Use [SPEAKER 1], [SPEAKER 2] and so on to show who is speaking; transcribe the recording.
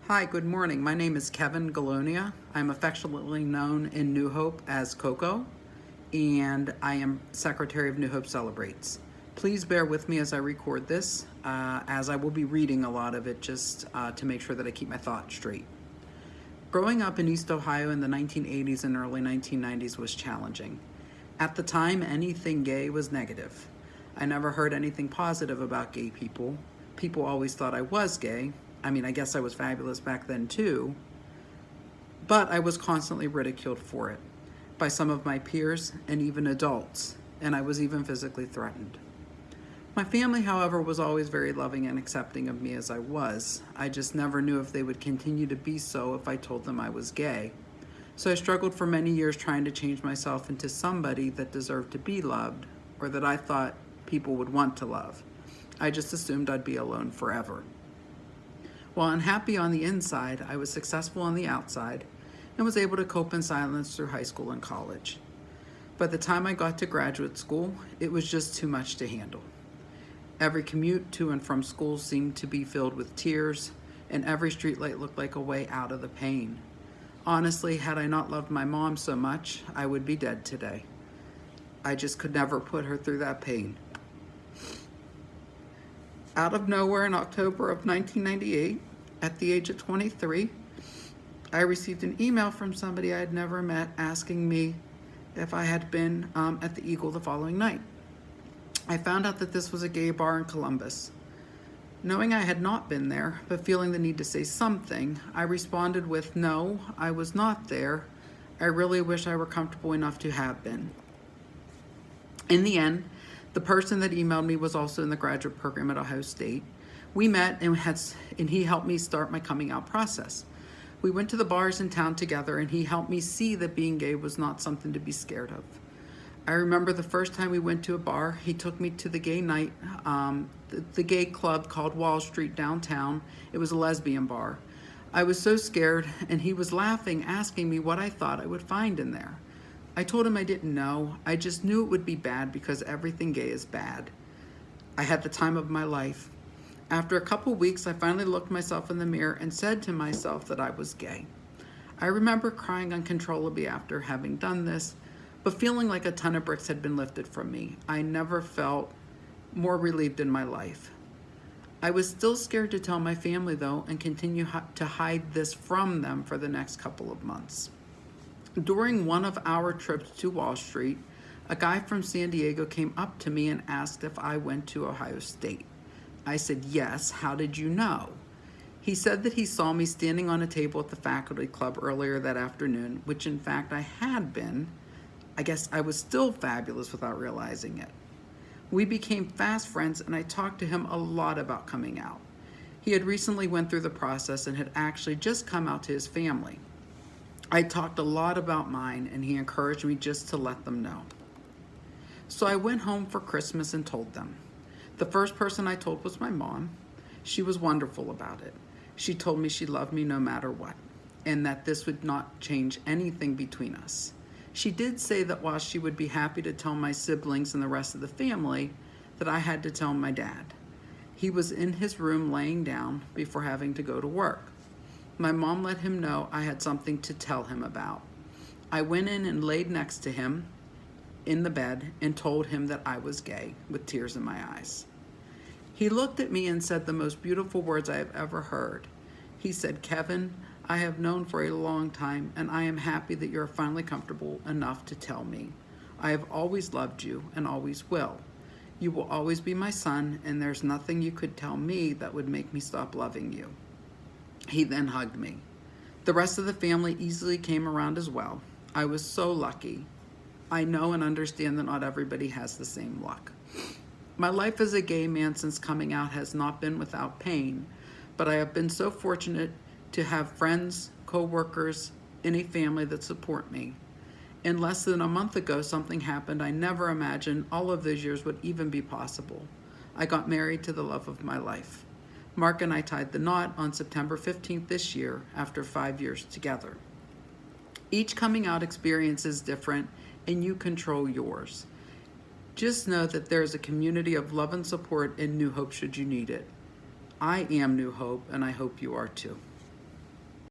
[SPEAKER 1] Hi, good morning. My name is Kevin Galonia. I'm affectionately known in New Hope as Coco, and I am Secretary of New Hope Celebrates. Please bear with me as I record this, as I will be reading a lot of it just to make sure that I keep my thoughts straight. Growing up in East Ohio in the 1980s and early 1990s was challenging. At the time, anything gay was negative. I never heard anything positive about gay people. People always thought I was gay. I guess I was fabulous back then too, but I was constantly ridiculed for it by some of my peers and even adults, and I was even physically threatened. My family, however, was always very loving and accepting of me as I was. I just never knew if they would continue to be so if I told them I was gay. So I struggled for many years trying to change myself into somebody that deserved to be loved, or that I thought people would want to love. I just assumed I'd be alone forever. While unhappy on the inside, I was successful on the outside and was able to cope in silence through high school and college. By the time I got to graduate school, it was just too much to handle. Every commute to and from school seemed to be filled with tears, and every streetlight looked like a way out of the pain. Honestly, had I not loved my mom so much, I would be dead today. I just could never put her through that pain. Out of nowhere in October of 1998, at the age of 23, I received an email from somebody I had never met asking me if I had been at the Eagle the following night. I found out that this was a gay bar in Columbus. Knowing I had not been there, but feeling the need to say something, I responded with, "No, I was not there. I really wish I were comfortable enough to have been." In the end, the person that emailed me was also in the graduate program at Ohio State. We met and he helped me start my coming out process. We went to the bars in town together and he helped me see that being gay was not something to be scared of. I remember the first time we went to a bar, he took me to the gay night, the gay club called Wall Street downtown. It was a lesbian bar. I was so scared and he was laughing, asking me what I thought I would find in there. I told him I didn't know. I just knew it would be bad because everything gay is bad. I had the time of my life. After a couple weeks, I finally looked myself in the mirror and said to myself that I was gay. I remember crying uncontrollably after having done this, but feeling like a ton of bricks had been lifted from me. I never felt more relieved in my life. I was still scared to tell my family though and continue to hide this from them for the next couple of months. During one of our trips to Wall Street, a guy from San Diego came up to me and asked if I went to Ohio State. I said, "Yes, how did you know?" He said that he saw me standing on a table at the faculty club earlier that afternoon, which in fact I had been. I guess I was still fabulous without realizing it. We became fast friends and I talked to him a lot about coming out. He had recently went through the process and had actually just come out to his family. I talked a lot about mine and he encouraged me just to let them know. So I went home for Christmas and told them. The first person I told was my mom. She was wonderful about it. She told me she loved me no matter what and that this would not change anything between us. She did say that while she would be happy to tell my siblings and the rest of the family, that I had to tell my dad. He was in his room laying down before having to go to work. My mom let him know I had something to tell him about. I went in and laid next to him in the bed and told him that I was gay with tears in my eyes. He looked at me and said the most beautiful words I have ever heard. He said, "Kevin, I have known for a long time and I am happy that you're finally comfortable enough to tell me. I have always loved you and always will. You will always be my son and there's nothing you could tell me that would make me stop loving you." He then hugged me. The rest of the family easily came around as well. I was so lucky. I know and understand that not everybody has the same luck. My life as a gay man since coming out has not been without pain, but I have been so fortunate to have friends, co-workers, and a family that support me. In less than a month ago, something happened I never imagined all of those years would even be possible. I got married to the love of my life. Mark and I tied the knot on September 15th this year after 5 years together. Each coming out experience is different and you control yours. Just know that there is a community of love and support in New Hope should you need it. I am New Hope and I hope you are too.